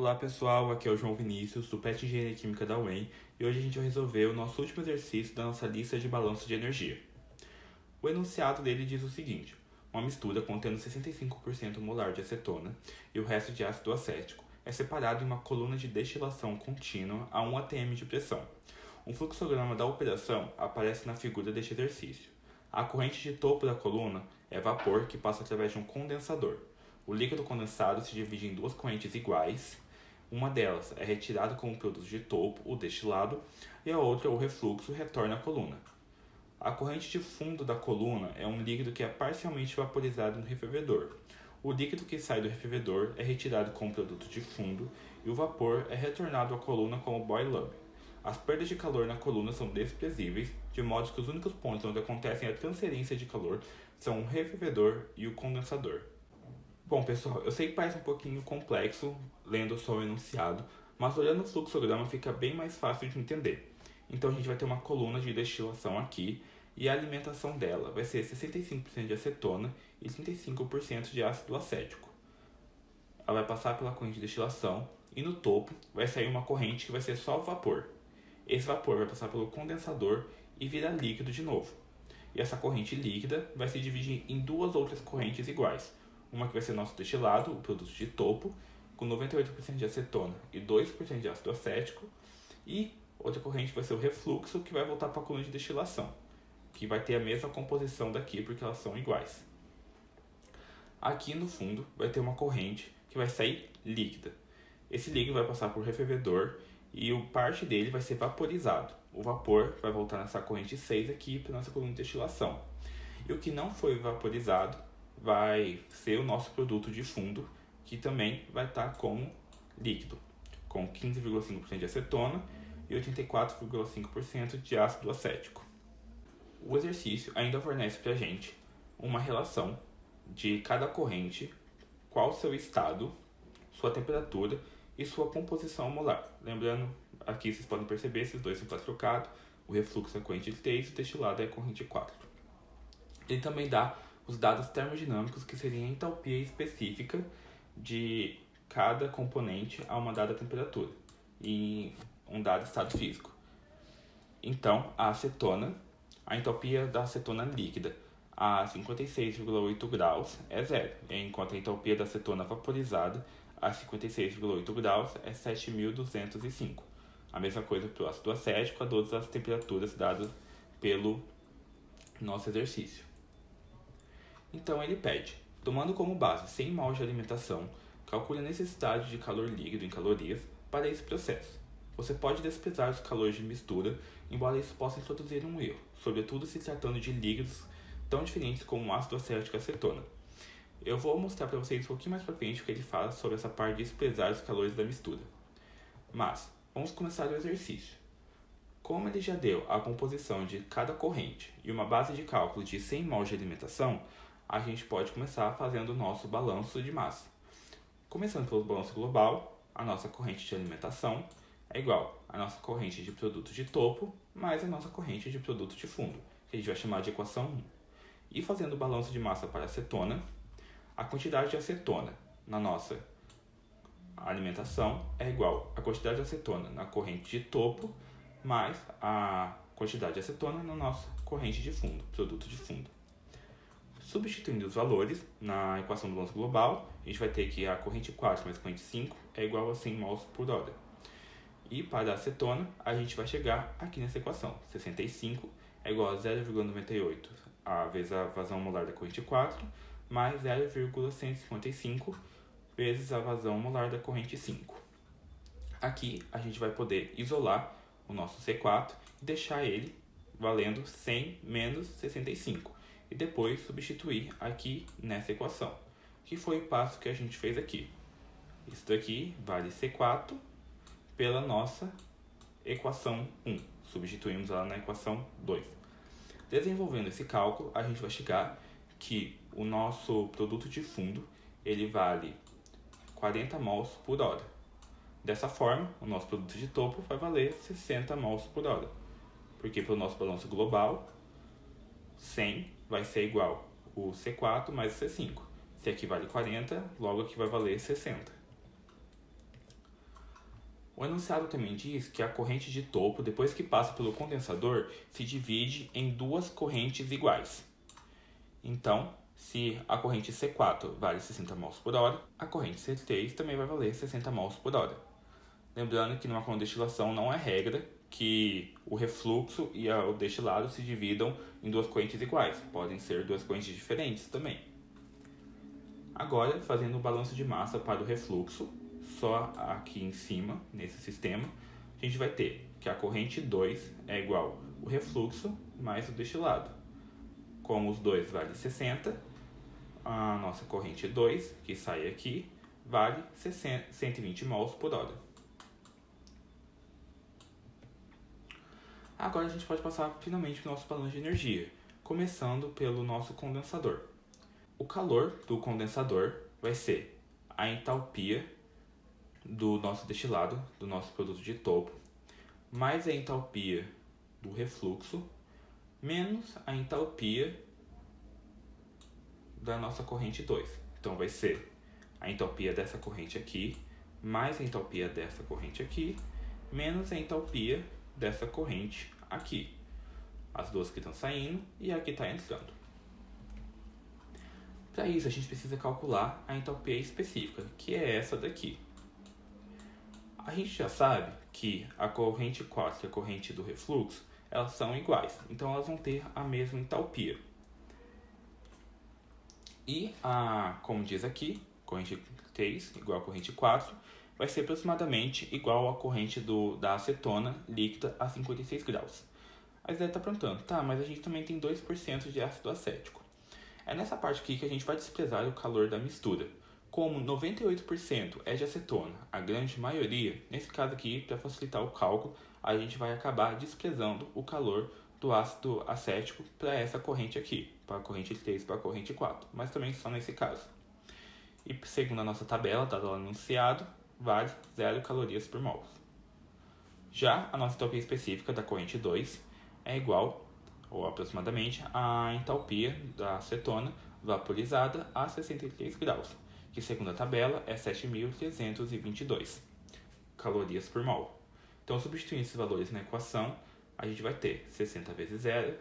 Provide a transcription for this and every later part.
Olá pessoal, aqui é o João Vinícius, do PET Engenharia Química da UEM, e hoje a gente vai resolver o nosso último exercício da nossa lista de balanço de energia. O enunciado dele diz o seguinte: uma mistura contendo 65% molar de acetona e o resto de ácido acético é separado em uma coluna de destilação contínua a 1 atm de pressão. Um fluxograma da operação aparece na figura deste exercício. A corrente de topo da coluna é vapor que passa através de um condensador. O líquido condensado se divide em duas correntes iguais. Uma delas é retirada como produto de topo, o destilado, e a outra, o refluxo, retorna à coluna. A corrente de fundo da coluna é um líquido que é parcialmente vaporizado no refervedor. O líquido que sai do refervedor é retirado como produto de fundo e o vapor é retornado à coluna como boil-up. As perdas de calor na coluna são desprezíveis, de modo que os únicos pontos onde acontecem a transferência de calor são o refervedor e o condensador. Bom, pessoal, eu sei que parece um pouquinho complexo lendo só o enunciado, mas olhando o fluxograma fica bem mais fácil de entender. Então a gente vai ter uma coluna de destilação aqui e a alimentação dela vai ser 65% de acetona e 35% de ácido acético. Ela vai passar pela corrente de destilação e no topo vai sair uma corrente que vai ser só vapor. Esse vapor vai passar pelo condensador e virar líquido de novo. E essa corrente líquida vai se dividir em duas outras correntes iguais. Uma que vai ser nosso destilado, o produto de topo, com 98% de acetona e 2% de ácido acético. E outra corrente vai ser o refluxo, que vai voltar para a coluna de destilação, que vai ter a mesma composição daqui, porque elas são iguais. Aqui no fundo vai ter uma corrente que vai sair líquida. Esse líquido vai passar por refervedor e parte dele vai ser vaporizado. O vapor vai voltar nessa corrente 6 aqui para a nossa coluna de destilação. E o que não foi vaporizado vai ser o nosso produto de fundo, que também vai estar como líquido, com 15,5% de acetona e 84,5% de ácido acético. O exercício ainda fornece para a gente uma relação de cada corrente, qual o seu estado, sua temperatura e sua composição molar. Lembrando, aqui vocês podem perceber, esses dois são trocados, o refluxo é a corrente 3 e o destilado é a corrente 4. Ele também dá os dados termodinâmicos, que seriam a entalpia específica de cada componente a uma dada temperatura e um dado estado físico. Então, a acetona, a entalpia da acetona líquida a 56,8 graus é zero, enquanto a entalpia da acetona vaporizada a 56,8 graus é 7.205. A mesma coisa para o ácido acético, a todas as temperaturas dadas pelo nosso exercício. Então ele pede, tomando como base 100 mol de alimentação, calcule a necessidade de calor líquido em calorias para esse processo. Você pode desprezar os calores de mistura, embora isso possa introduzir um erro, sobretudo se tratando de líquidos tão diferentes como o ácido acético e a acetona. Eu vou mostrar para vocês um pouquinho mais para frente o que ele fala sobre essa parte de desprezar os calores da mistura. Mas, vamos começar o exercício. Como ele já deu a composição de cada corrente e uma base de cálculo de 100 mol de alimentação, a gente pode começar fazendo o nosso balanço de massa. Começando pelo balanço global, a nossa corrente de alimentação é igual à nossa corrente de produto de topo mais a nossa corrente de produto de fundo, que a gente vai chamar de equação 1. E fazendo o balanço de massa para a acetona, a quantidade de acetona na nossa alimentação é igual à quantidade de acetona na corrente de topo mais a quantidade de acetona na nossa corrente de fundo, produto de fundo. Substituindo os valores na equação do balanço global, a gente vai ter que a corrente 4 mais a corrente 5 é igual a 100 mols por hora. E para a acetona, a gente vai chegar aqui nessa equação. 65 é igual a 0,98 vezes a vazão molar da corrente 4, mais 0,155 vezes a vazão molar da corrente 5. Aqui a gente vai poder isolar o nosso C4 e deixar ele valendo 100 menos 65. E depois substituir aqui nessa equação, que foi o passo que a gente fez aqui. Isso daqui vale C4 pela nossa equação 1. Substituímos ela na equação 2. Desenvolvendo esse cálculo, a gente vai chegar que o nosso produto de fundo ele vale 40 mols por hora. Dessa forma, o nosso produto de topo vai valer 60 mols por hora. Porque pelo nosso balanço global, 100 vai ser igual o C4 mais o C5. Se aqui vale 40, logo aqui vai valer 60. O enunciado também diz que a corrente de topo, depois que passa pelo condensador, se divide em duas correntes iguais. Então, se a corrente C4 vale 60 mols por hora, a corrente C3 também vai valer 60 mols por hora. Lembrando que numa condestilação não é regra que o refluxo e o destilado se dividam em duas correntes iguais. Podem ser duas correntes diferentes também. Agora, fazendo o balanço de massa para o refluxo, só aqui em cima, nesse sistema, a gente vai ter que a corrente 2 é igual o refluxo mais o destilado. Como os dois valem 60, a nossa corrente 2, que sai aqui, vale 120 mols por hora. Agora a gente pode passar finalmente para o nosso balanço de energia, começando pelo nosso condensador. O calor do condensador vai ser a entalpia do nosso destilado, do nosso produto de topo, mais a entalpia do refluxo, menos a entalpia da nossa corrente 2. Então vai ser a entalpia dessa corrente aqui, mais a entalpia dessa corrente aqui, menos a entalpia dessa corrente aqui. As duas que estão saindo e a que está entrando. Para isso, a gente precisa calcular a entalpia específica, que é essa daqui. A gente já sabe que a corrente 4 e a corrente do refluxo, elas são iguais, então elas vão ter a mesma entalpia. E, como diz aqui, corrente 3 igual a corrente 4, vai ser aproximadamente igual à corrente da acetona líquida a 56 graus. Aí você deve estar perguntando, tá, mas a gente também tem 2% de ácido acético. É nessa parte aqui que a gente vai desprezar o calor da mistura. Como 98% é de acetona, a grande maioria, nesse caso aqui, para facilitar o cálculo, a gente vai acabar desprezando o calor do ácido acético para essa corrente aqui, para a corrente 3 para a corrente 4, mas também só nesse caso. E segundo a nossa tabela, dado lá no enunciado, vale 0 calorias por mol. Já a nossa entalpia específica da corrente 2 é igual, ou aproximadamente, à entalpia da acetona vaporizada a 63 graus, que segundo a tabela é 7.322 calorias por mol. Então, substituindo esses valores na equação, a gente vai ter 60 vezes 0,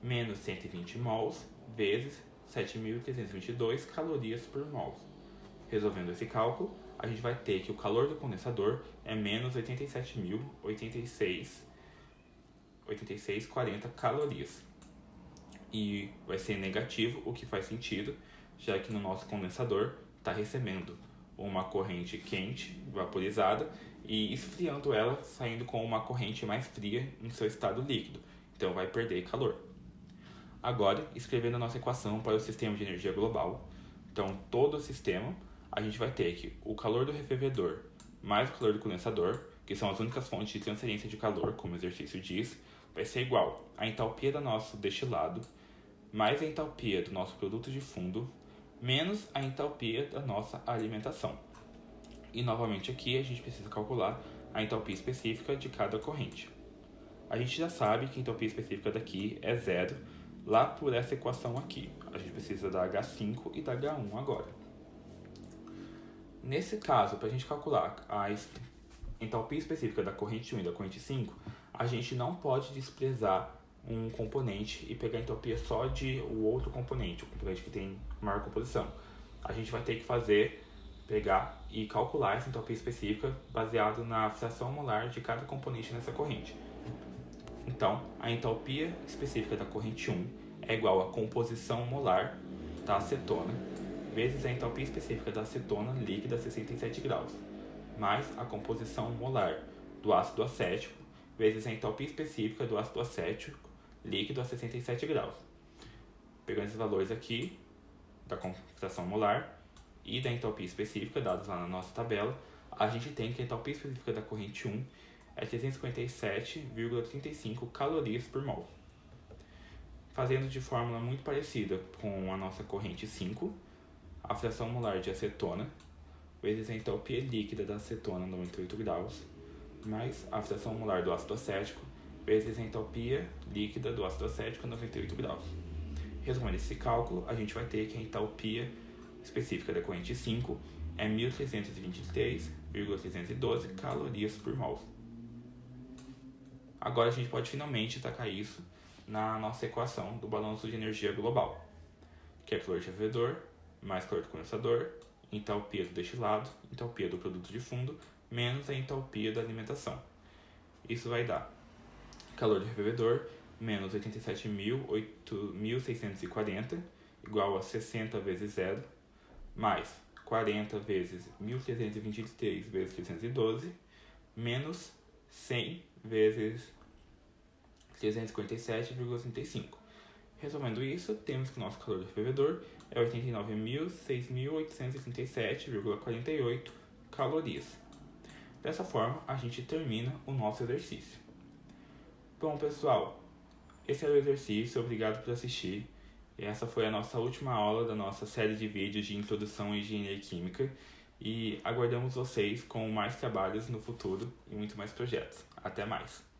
menos 120 mols, vezes 7.322 calorias por mol. Resolvendo esse cálculo, a gente vai ter que o calor do condensador é menos 86.040 calorias. E vai ser negativo, o que faz sentido, já que no nosso condensador está recebendo uma corrente quente, vaporizada, e esfriando ela, saindo com uma corrente mais fria em seu estado líquido. Então vai perder calor. Agora, escrevendo a nossa equação para o sistema de energia global, então todo o sistema, a gente vai ter que o calor do refervedor mais o calor do condensador, que são as únicas fontes de transferência de calor, como o exercício diz, vai ser igual à entalpia do nosso destilado, mais a entalpia do nosso produto de fundo, menos a entalpia da nossa alimentação. E novamente aqui a gente precisa calcular a entalpia específica de cada corrente. A gente já sabe que a entalpia específica daqui é 0, lá por essa equação aqui. A gente precisa da H5 e da H1 agora. Nesse caso, para a gente calcular a entalpia específica da corrente 1 e da corrente 5, a gente não pode desprezar um componente e pegar a entalpia só de o outro componente, o componente que tem maior composição. A gente vai ter que pegar e calcular essa entalpia específica baseado na fração molar de cada componente nessa corrente. Então, a entalpia específica da corrente 1 é igual à composição molar da acetona vezes a entalpia específica da acetona líquida a 67 graus, mais a composição molar do ácido acético vezes a entalpia específica do ácido acético líquido a 67 graus. Pegando esses valores aqui, da concentração molar e da entalpia específica, dados lá na nossa tabela, a gente tem que a entalpia específica da corrente 1 é 357,35 calorias por mol. Fazendo de fórmula muito parecida com a nossa corrente 5, a fração molar de acetona vezes a entalpia líquida da acetona a 98 graus, mais a fração molar do ácido acético vezes a entalpia líquida do ácido acético a 98 graus. Resumindo esse cálculo, a gente vai ter que a entalpia específica da corrente 5 é 1.323,312 calorias por mol. Agora a gente pode finalmente tacar isso na nossa equação do balanço de energia global, que é calor de fervedor mais calor do condensador, entalpia do destilado, entalpia do produto de fundo, menos a entalpia da alimentação. Isso vai dar calor de fervedor menos 87.640 igual a 60 vezes 0, mais 40 vezes 1.323 vezes 312, menos 100 vezes 357,35. Resolvendo isso, temos que o nosso calor do fervedor é 89.6.837,48 calorias. Dessa forma, a gente termina o nosso exercício. Bom, pessoal, esse é o exercício, obrigado por assistir. Essa foi a nossa última aula da nossa série de vídeos de Introdução à Engenharia Química e aguardamos vocês com mais trabalhos no futuro e muito mais projetos. Até mais!